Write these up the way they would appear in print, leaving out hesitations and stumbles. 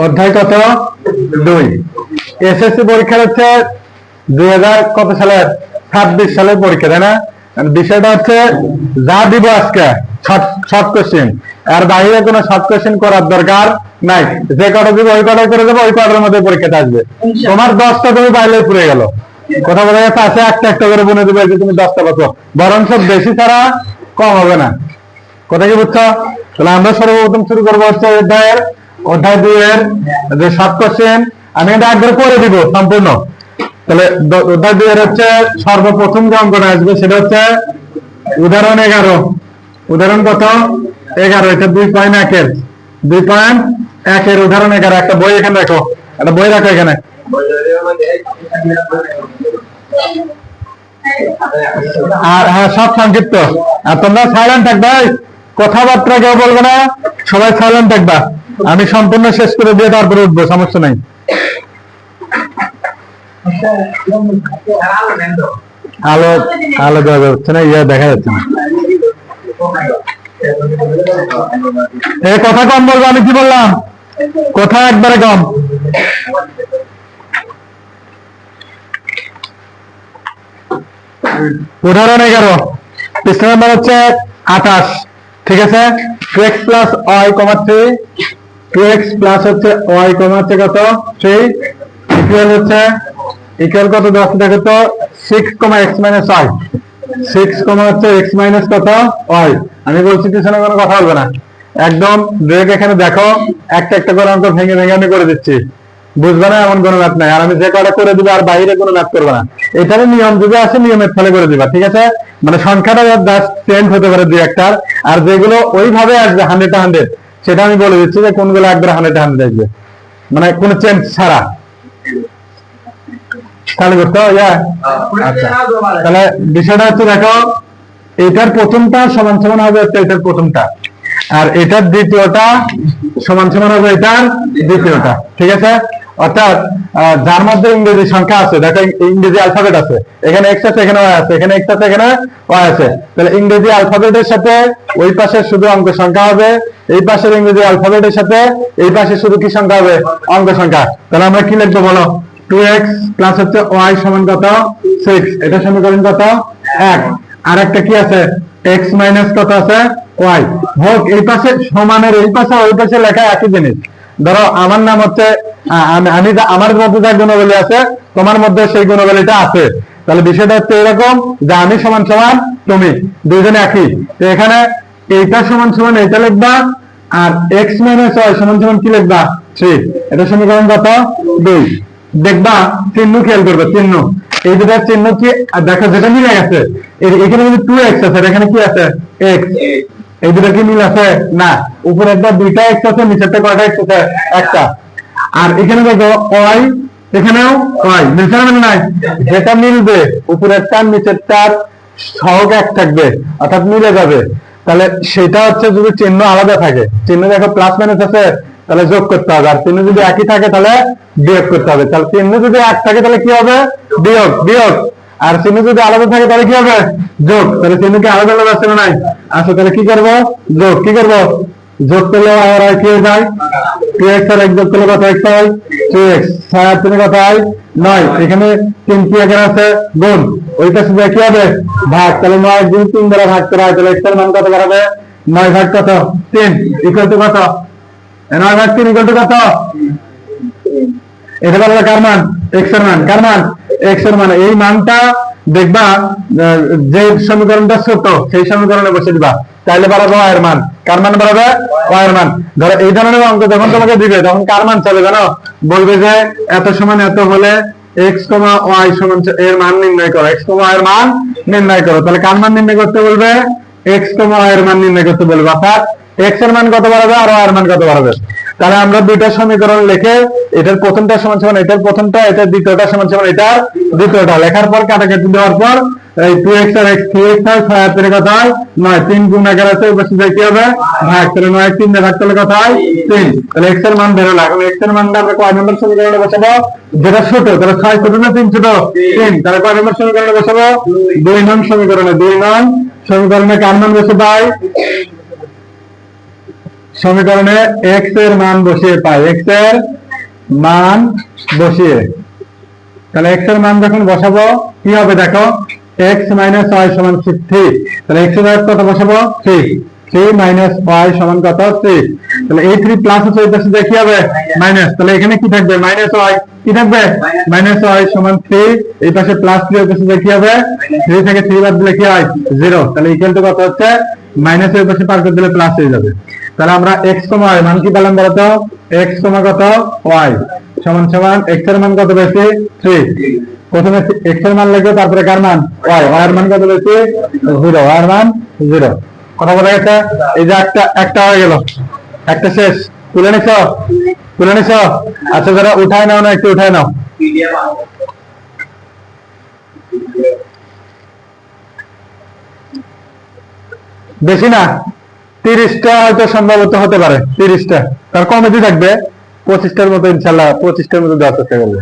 অধ্যায় কত? 2। এসএসসি পরীক্ষা হচ্ছে 2000 কত সালের? 26 সালের পরীক্ষা, তাই না? বিষয়টা হচ্ছে যা দিব আজকে শর্ট কোশ্চেন, আর বাইরে কোনো শর্ট কোশ্চেন করার দরকার নাই। যে কটা দিব ওই কটাই করে দেবো, ওই কটার মধ্যে পরীক্ষাটা আসবে। তোমার 10টা তুমি বাইরে পুড়ে গেল, কথা বলা গেছে আছে একটা একটা করে বনে দেবে যে তুমি 10টা পাচ্ছ, বরং সব বেশি ছাড়া কম হবে না। কথা কি বুঝছো? তাহলে আমরা সর্বপ্রথম শুরু করবো হচ্ছে অধ্যায় 2 এর যে শর্ট কোশ্চেন। আমি এটা একবার করে দিব সম্পূর্ণ। তাহলে অধ্যায় 2 এর হচ্ছে সর্বপ্রথম যে অঙ্কটা আসবে সেটা হচ্ছে উদাহরণ 11। উদাহরণ কত? 11। এটা 2.1 এর 2.1 এর উদাহরণ 11। একটা বই এখানে রাখো, একটা বই রাখো এখানে। আর হ্যাঁ, সব সংক্ষিপ্ত। আর তোমরা সাইলেন্ট থাকবে, কথাবার্তা কেউ বলবে না, সবাই সাইলেন্ট থাকবা। আমি সম্পূর্ণ শেষ করে দিয়ে তারপরে উঠবো, সমস্যা নাই। আলো আলো দেওয়া যাচ্ছে না, ইয়া দেখা যাচ্ছে না। এই কথা কম বলবো। আমি কি বললাম? কথা একবারে কম। উদাহরণ 11, পৃষ্ঠা নাম্বার হচ্ছে 28। ঠিক আছে? 2x plus y, 3 2x plus হচ্ছে y, কত 3 ইকুয়াল হচ্ছে ইকুয়াল কত দেওয়া আছে দেখো তো? 6, x মাইনাস y। 6, হচ্ছে x মাইনাস কত y। আমি বলছি পিছনে কোনো কথা বলবে না, একদম ডিরেক্ট এখানে দেখো। একটা একটা করে অঙ্ক ভেঙে ভেঙে আমি করে দিচ্ছি, বুঝবে না এমন কোনো ম্যাথ নাই। আর আমি যে কটা করে দিবে আর বাইরে কোনো ম্যাথ করবে না। এটারই নিয়ম যদি আসে নিয়মের ফলে করে দিবা, ঠিক আছে? মানে সংখ্যাটা জাস্ট চেঞ্জ হতে পারে 2-1টার, আর যেগুলো ওইভাবে আসবে 100 সেটা আমি বলে দিচ্ছি যে কোনগুলো একবার 100 আসবে, মানে কোনো চেঞ্জ ছাড়া। তাহলে করতে হবে। আচ্ছা, তাহলে বিষয়টা হচ্ছে দেখো, এটার প্রথমটা সমান সমান হবে এটার প্রথমটা, আর এটার দ্বিতীয়টা সমান সমান হবে এটার দ্বিতীয়টা। ঠিক আছে? অর্থাৎ যার মধ্যে ইংরেজি সংখ্যা আছে, দেখো ইংরেজি অ্যালফাবেট আছে, এখানে এক্স আছে, এখানে ওয়াই আছে, এখানে এক্স আছে, এখানে ওয়াই আছে। তাহলে ইংরেজি অ্যালফাবেটের সাথে ওই পাশে শুধু অঙ্ক সংখ্যা হবে, এই পাশের ইংরেজি অ্যালফাবেটের সাথে এই পাশে শুধু কি সংখ্যা হবে? অঙ্ক সংখ্যা। তাহলে আমরা কি লিখবো বলো? 2x প্লাস হচ্ছে y সমান কত? 6। এটা সমীকরণ কত? 1। আর একটা কি আছে? x মাইনাস কত আছে? y। হোক এই পাশে সমানের এই পাশে ওই পাশে লেখা একই জিনিস। ধরো আমার নাম হচ্ছে আমি আমার মধ্যে যে গুণাবলী আছে তোমার মধ্যে সেই গুণাবলীটা আছে। তাহলে বিষয়টা হচ্ছে এরকম যে আমি সমান সমান তুমি, দুইজনে একই। তো এখানে এইটা সমান সমান এটা লিখবা, আর x মাইনাস y সমান সমান কি লিখবা? 3। এটা সমীকরণ কত? 2। দেখবা চিহ্ন খেয়াল করবে, চিহ্ন এই দুটার চিহ্ন কি দেখো, যেটা মিলে গেছে। এখানে কিন্তু 2x আছে, এখানে কি আছে? x। এই দুটা কি মিল আছে? না। উপরে একটা 2টা x আছে, নিচেরটা কয়টা x আছে? একটা। আর এখানে দেখো y, এখানেও y, মিলছে না? নাই। যেটা মিলবে উপরেরটা নিচেরটার সহগ এক থাকবে, অর্থাৎ মিলে যাবে। তাহলে সেটা হচ্ছে যদি চিহ্ন আলাদা থাকে, চিহ্ন দেখো প্লাস মাইনাস আছে, তাহলে যোগ করতে হবে। আর চিহ্ন যদি একই থাকে তাহলে বিয়োগ করতে হবে। তাহলে চিহ্ন যদি এক থাকে তাহলে কি হবে? বিয়োগ। বিয়োগ। আর চিহ্ন যদি আলাদা থাকে তাহলে কি হবে? যোগ। তাহলে চিহ্ন কি আলাদা আলাদা আছে না? নাই। আচ্ছা, তাহলে কি করবো? যোগ। কি করবো? যোগ করলে আর কি হয়ে যায়? 2x আর 1 যোগ করলে কত x হয়? 2x। 6 আর 3 কত হয়? 9। এখানে 3 কি এখানে আছে? গুণ। ওই পাশে কি হবে? ভাগ। তাহলে 9 গুণ 3 দ্বারা ভাগ করা হয়, তাহলে x এর মান কত দাঁড়াবে? 9 ভাগ কত? 3 ইকুয়াল টু কত? 9 ভাগ 3 ইকুয়াল টু কত? এটা বলবে কার মান? x এর মান। কার মান? x এর মান। এই মানটা দেখবা যে সমীকরণটা ছোট সেই সমীকরণে বসে দিবা, তাহলে বাড়াবে y এর মান। কার মান বাড়াবে? y এর মান। ধরো এই ধরনের অঙ্ক যখন তোমাকে দিবে তখন কার মান চাবে জানো? বলবে যে এত সমান এত হলে x, y সমান এর মান নির্ণয় করো, x, y এর মান নির্ণয় করো। তাহলে কার মান নির্ণয় করতে বলবে? x, y এর মান নির্ণয় করতে বলবে। অর্থাৎ x এর মান কত বাড়াবে আর y এর মান কত বাড়াবে। তাহলে আমরা দুইটা সমীকরণ লিখে এটার প্রথমটা সমান সমান এটার প্রথমটা, এটার দ্বিতীয়টা সমান সমান এটার দ্বিতীয়টা লেখার পর কাটাকাটি দেওয়ার পর এই 2x আর x 3x হয়, 6 আর 3 কত হয়? 9। 3 গুণ 11 আছে, ওই পাশে কি হবে? ভাগ। তাহলে 9 3 দিয়ে ভাগ করলে কত হয়? 3। তাহলে x এর মান বের হলো। এখন x এর মানটা আমরা কয় নম্বর সমীকরণে বসাবো? যেটা ছোট, তাহলে 6 ছোট না 3 ছোট? 3। তাহলে কয় নম্বর সমীকরণে বসাবো? 2 নং সমীকরণে। 2 নং সমীকরণে কার মান বসে ভাই? সমীকরণে এক্স এর মান বসিয়ে পাই, এক্স এর মান বসিয়ে, তাহলে এক্স এর মান যখন বসাবো কি হবে দেখো, এক্স মাইনাস ওয়াই সমান 3, তাহলে এক্স এর কত বসাবো 3 মাইনাস ওয়াই সমান কত 3, তাহলে এই 3 প্লাস হচ্ছে এই পাশে কি হবে মাইনাস, তাহলে এখানে কি থাকবে মাইনাস ওয়াই, কি থাকবে মাইনাস ওয়াই সমান 3, এই পাশে প্লাস 3 এর পাশে কি হবে 3 থেকে 3 বাদ দিলে কি হয় 0, তাহলে ইকুয়াল টু কত হচ্ছে মাইনাস এর পাশে পার করে দিলে প্লাস হয়ে যাবে। তাহলে আমরা x, y মান কি পেলাম বলতো, x, কত y সমান সমান x এর মান কত বেশি 3, প্রথমে x এর মান লিখবো, তারপরে কার মান y, y এর মান কত বেশি 0, y এর মান 0। কথা বলা গেছে? এই যে একটা হয়ে গেল, একটা শেষ, তুলে নিছো? আচ্ছা যারা উঠায় নাও না, একটু উঠায় নাও। বেশি না, 30টা হয়তো সম্ভবত হতে পারে, 30টা, তার কমেডি থাকবে 25টার মতো, ইনশাল্লাহ 25টার মতো দেওয়ার চেষ্টা করবো।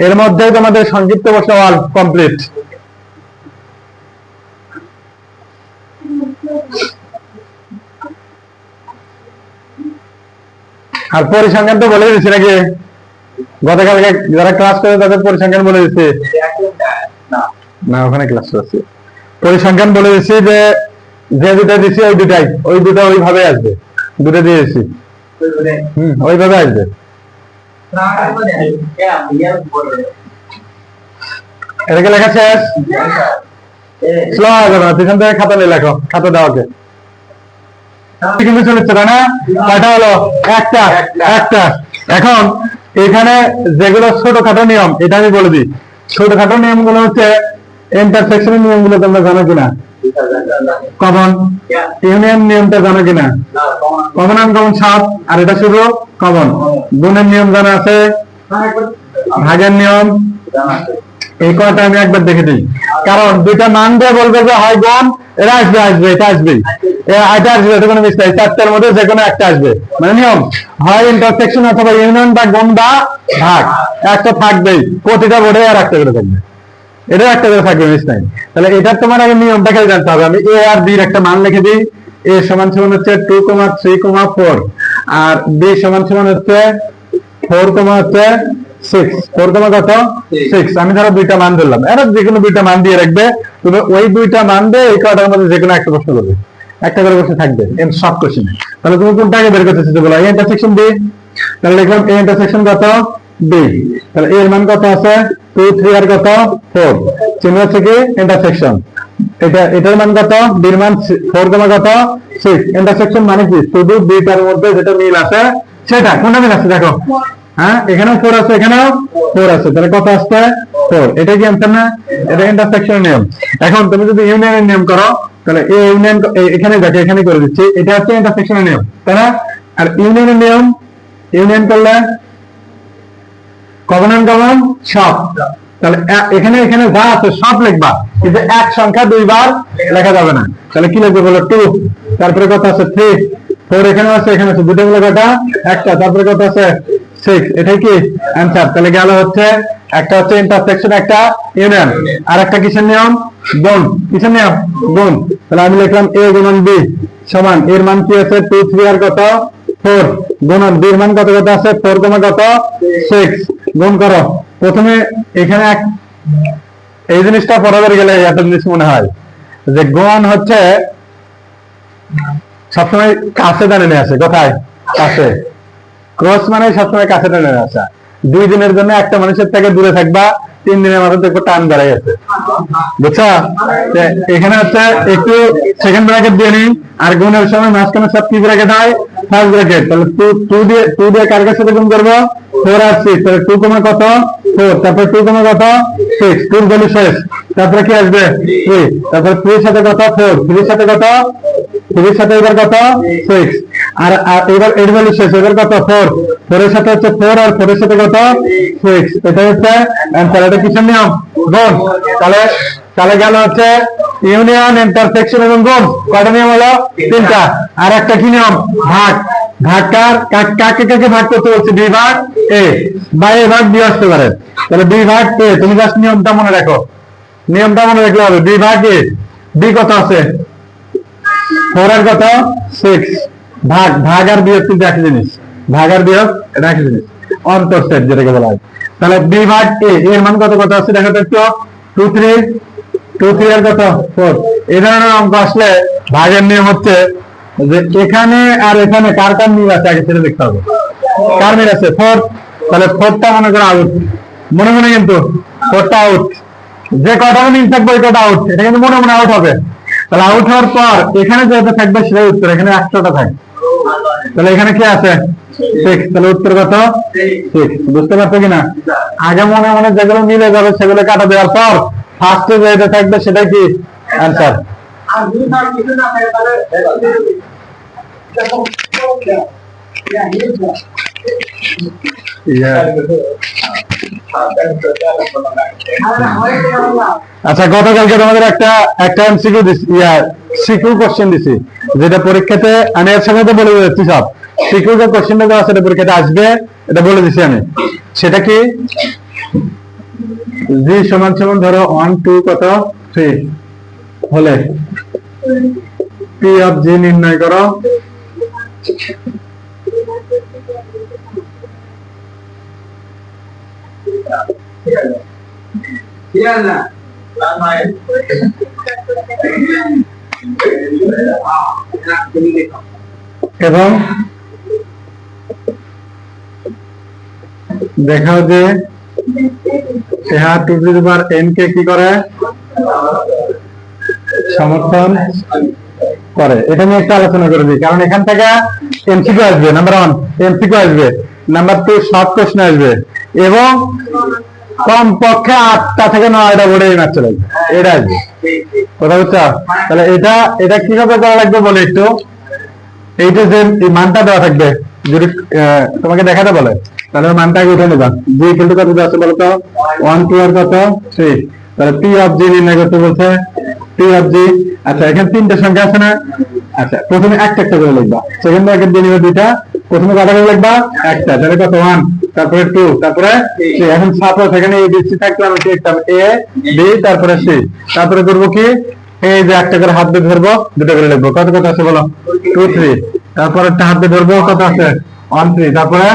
এর মধ্যেই তোমাদের সংক্ষিপ্ত প্রশ্ন অল কমপ্লিট। আর পরিসংখ্যান তো বলে দিচ্ছি নাকি, গতকালকে যারা ক্লাস করে তাদের পরিসংখ্যান বলে দিচ্ছে না, ওখানে ক্লাস করছি, পরিসংখ্যান বলে দিচ্ছি যে দুটা দিচ্ছি ওই দুটা ওইভাবে আসবে, দুটো দিয়েছি ওইভাবে আসবে। এটাকে লেখা শেষ, স্লো হবে না, পিছন থেকে খাতা নিয়ে লেখো, খাতা দেওয়াকে কিন্তু চলেছে না, কয়টা হলো একটা। এখন এখানে যেগুলো ছোটখাটো নিয়ম, এটা আমি বলে দিই, ছোটখাটো নিয়মগুলো হচ্ছে ইন্টারসেকশনের নিয়মগুলো তোমরা জানো কিনা, কমন ইউনিয়ন নিয়মটা জানো কিনা, কমন আনকমন 7, আর এটা শুধু কমন। গুণের নিয়ম জানা আছে, ভাগের নিয়ম, এই কয়টা আমি একবার দেখে দিই, কারণ দুইটা মান দিয়ে বলবে যে হয় গুণ, এটা আসবে এটা আসবেই, এটা আসবে, এটা কোনো মিস নাই, 4টার মধ্যে যে কোনো একটা আসবে, মানে নিয়ম হয় ইন্টারসেকশন অথবা ইউনিয়ন বা গুণ বা ভাগ, একটা থাকবেই, প্রতিটা বোর্ডে আর একটা করে থাকবে, এটা একটা করে থাকবে, মিস নাই। তাহলে এটা তোমার আগে নিয়মটা খেলে জানতে হবে। আমি এ আর বির একটা মান লিখে দিই, এ সমান সমান হচ্ছে 2,3,4, আর বি সমান সমান হচ্ছে 4,6, 4,6। আমি ধরো দুইটা মান ধরলাম, এরা যে কোনো দুইটা মান দিয়ে রাখবে, তুমি ওই দুইটা মান দিয়ে এই কয়টার মধ্যে যে কোনো একটা প্রশ্ন করবে, একটা করে প্রশ্ন থাকবে এর সব কোশ্চেনে। তাহলে তুমি কোনটা আগে বের করতে চেষ্টা করো, এ ইন্টারসেকশন বি, তাহলে লিখলাম এ ইন্টারসেকশন কত বি, তাহলে এর মান কত আছে 2, 3 আর কত 4, চিহ্ন হচ্ছে কি ইন্টারসেকশন, এটার মান কত, বির মান 4,6। ইন্টারসেকশন মানে কি, শুধু দুইটার মধ্যে যেটা মিল আছে সেটা, কোনটা মিল আছে দেখো, হ্যাঁ এখানেও 4 আছে, এখানেও 4 আছে, তাহলে কত আসছে 4, এটা কি আনসার না, এটা ইন্টারসেকশন নিয়ম। এখন তুমি যদি ইউনিয়নের নিয়ম করো, তাহলে এই ইউনিয়ন এখানে দেখো, এখানে করে দিচ্ছি, এটা হচ্ছে ইন্টারসেকশনের নিয়ম, তাই না? আর ইউনিয়নের নিয়ম, ইউনিয়ন করলে কমন আনকমন সব, তাহলে এখানে যা আছে সব লিখবা, কিন্তু এক সংখ্যা দুইবার লেখা যাবে না। তাহলে কি লিখবে বলো 2, তারপরে কত আছে 3, 4 এখানে আছে, এখানে আছে, দুটো মিলে কটা একটা, তারপরে কত আছে 6, এটাই কি অ্যান্সার। তাহলে গেল হচ্ছে একটা হচ্ছে ইন্টারসেকশন, একটা ইউনিয়ন, আর একটা কিসের নিয়ম, গুণ, কিসের নিয়ম গুণ। তাহলে আমি লিখলাম a গুণন b সমান, এর মান কি আছে 2, 3 আর কত 4, গুণন b এর মান কত কত আছে 4, কত 6, গুণ করো। প্রথমে এখানে এই জিনিসটা পড়াবার গেলে একটা জিনিস মনে হয় যে গুণ হচ্ছে সবসময় কাছে টানে আসে, কোথায় কাছে, ক্রস মানে সবসময় কাছে টানে আসা। 2 দিনের জন্য একটা মানুষের থেকে দূরে থাকবা, 3 দিনের মাথায় দেখবো টান বেড়ে গেছে, বুঝছো? এখানে হচ্ছে একটু সেকেন্ড ব্র্যাকেট দিয়ে নিই, আর গুণের সময় মাঝখানে সব কি ব্র্যাকেট হয়, ফার্স্ট ব্র্যাকেট। তাহলে 2 দিয়ে কার কাছে গুণ করবো 4 আর 6, তাহলে 2, কত 4, তারপরে 2, কত 6, 2 এর ভ্যালু শেষ, তারপরে কি আসবে 3, তারপরে 3 এর সাথে কত 4, 3 এর সাথে কত 3 এর সাথে এবার কত 6, আর এবার এর ভ্যালু শেষ, এবার কত 4, 4 এর সাথে হচ্ছে 4, আর 4 এর সাথে কত 6, এটা হচ্ছে অ্যান্সার। এটা কিসের নিয়ম, গুণ। তাহলে গেল হচ্ছে ইউনিয়ন, ইন্টারসেকশন এবং গুণ, কয়টা নিয়ম হলো 3টা। আর একটা কি নিয়ম, ভাগ। কাকে কাকে ভাগ করতে বলছে, বি ভাগ এ, বা এ ভাগ বি আসতে পারে, তাহলে বি ভাগ এ, তুমি জাস্ট নিয়মটা মনে রাখো, নিয়মটা মনে রাখলে হবে। বি ভাগ এ, বি কত আছে 4 আর কত 6, ভাগ ভাগ আর বিয়োগ কিন্তু একই জিনিস, ভাগ আর বিয়োগ এটা একই জিনিস, অন্তর সেট যেটাকে বলা হয়। তাহলে বি ভাগ এ এর মান কত কত আছে দেখো তো একটু, 2 3 2 3 আর কত 4। এই ধরনের অঙ্ক আসলে ভাগের নিয়ম হচ্ছে যে এখানে আর এখানে কার কার মিল আছে আগে সেটা দেখতে হবে। কার মিল আছে 4, তাহলে 4টা মনে করো আউট, মনে মনে কিন্তু 4টা আউট, যে কটা মিল থাকবে ওই কটা আউট, এটা কিন্তু মনে মনে আউট হবে। তাহলে আউট হওয়ার পর এখানে যেটা থাকবে সেটাই উত্তর, এখানে 100টা থাকবে, তাহলে এখানে কি আছে 6, তাহলে উত্তর কত 6। বুঝতে পারছো কিনা? আগে মনে মনে যেগুলো মিলে যাবে সেগুলো কাটা দেওয়ার পর ফার্স্টে যেটা থাকবে সেটাই কি অ্যান্সার। আচ্ছা, গতকালকে তোমাদের একটা এমসিকিউ দিছি, সিকিউ কোশ্চেন দিছি, যেটা পরীক্ষাতে আমি এর সঙ্গে তো বলে দিচ্ছি সব সিকিউ যে কোশ্চেনটা দেওয়া সেটা পরীক্ষাতে আসবে, এটা বলে দিছি আমি। সেটা কি, জি সমান সমান ধরো 1 2 কত 3 হলে পি অফ জি নির্ণয় করো। এবং দেখাও যে two to the power n কে কি করে সমর্থন করে। এটা নিয়ে একটা আলোচনা করে দিই, কারণ এখান থেকে এমসিকিউ আসবে, নাম্বার 1 এমসিকিউ আসবে, নাম্বার 2 শর্ট কোশ্চেন আসবে, এবং কমপক্ষে 8টা থেকে 9টা বোর্ডে এই ম্যাথ চলে আসবে, এটা আসবে। কথা বুঝছো? তাহলে এটা কিভাবে করা লাগবে বলে একটু, এইটা যে মানটা দেওয়া থাকবে যদি তোমাকে দেখাতে বলে, তাহলে মানটা আগে উঠে নেবা। জি কিন্তু কত দেওয়া আছে বলতো 1 2 আর কত 3, তাহলে পি অফ জি নির্ণয় করতে বলছে, পি অফ জি। আচ্ছা, এখানে 3টা সংখ্যা আছে না? আচ্ছা, প্রথমে একটা একটা করে লিখবা, সেকেন্ড ব্র্যাকেট দিয়ে নিবে 2টা, প্রথমে কটা করে লিখবা একটা, তাহলে কত 1, তারপরে 2, তারপরে 3। এখন সাপোজ এখানে এ বি সি থাকলে আমি লিখতাম এ বি তারপরে সি, তারপরে করবো কি এই যে একটা করে হাত দিয়ে ধরবো, 2টা করে লিখবো, কত কত আছে বলো 2 3, তারপরে একটা হাত দিয়ে ধরবো কত আছে 1 3, তারপরে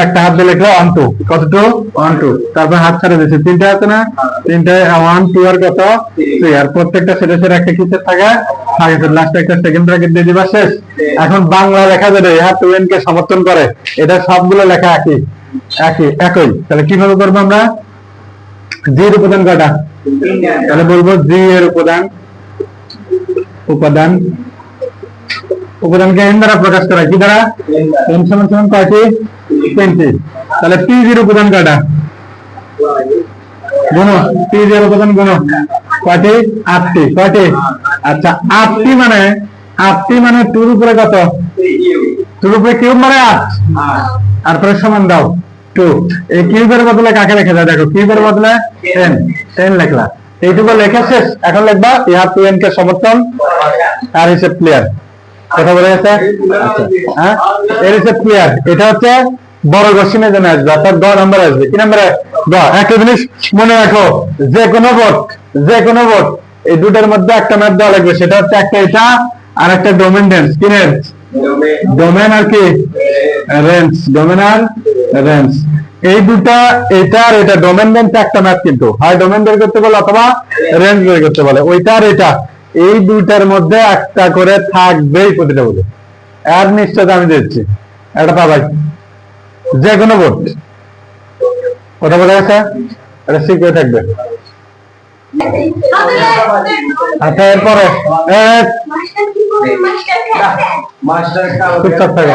একটা হাত দিয়ে লিখলো 1 2, কত 2 1 2, তারপরে হাত ছাড়ে দিয়েছে 3টা আছে না, 3টায় 1 2 আর কত 3, আর প্রত্যেকটা সেটের একটা কিসের থাকে লাস্টে একটা সেকেন্ড ব্র্যাকেট দিয়ে দিবা, শেষ। এখন বাংলা লেখা যাবে ইহা 2n কে সমর্থন করে, এটা সবগুলো লেখা একই। তাহলে কিভাবে করবো আমরা, জি এর উপাদান কয়টা, তাহলে বলবো জি এর উপাদানকে n দ্বারা প্রকাশ করা, কি দ্বারা n সমান সমান কয়টি 20। তাহলে পি এর উপাদান কয়টা গুণ, পি এর উপাদান গুণ কয়টি 8টি, কয়টি? আচ্ছা, 8টি মানে 2 এর উপরে কত 2 এর উপরে কিউব মানে 8, আর পরে সমান দাও 2। এই কিউবের বদলে কাকে লেখা যায় দেখো, কিউবের বদলে 10 লেখলা, এইটুকু লেখা শেষ। এখন লিখবা ইহা 2n কে সমর্থন, আর হিসেব ক্লিয়ার। কথা বলে গেছে? আচ্ছা, হ্যাঁ, এর হিসেব ক্লিয়ার। এটা হচ্ছে বড় কোশ্চেনের জন্য আসবে, অর্থাৎ 10 নাম্বার আসবে। কি নাম্বারে 10। একটা জিনিস মনে রাখো, যে কোনো বোর্ড এই দুটোর মধ্যে একটা ম্যাথ দেওয়া লাগবে, সেটা হচ্ছে একটা এটা আর একটা ডোমেন রেঞ্জ। কি রেঞ্জ? ডোমেন আর কি রেঞ্জ, ডোমেন আর রেঞ্জ। এই দুটা, এটা আর এটা ডোমেন রেঞ্জ একটা ম্যাথ, কিন্তু হয় ডোমেন বের করতে বলে অথবা রেঞ্জ বের করতে বলে, ওইটা আর এটা এই দুইটার মধ্যে একটা করে থাকবেই প্রতিটা বলে, আর নিশ্চয়তা আমি দিচ্ছি একটা পাবাই, যে কোনো বোর্ড। কথা বলা গেছে? এটা শিখে থাকবে। আচ্ছা, এরপরে চুপচাপ থাকো।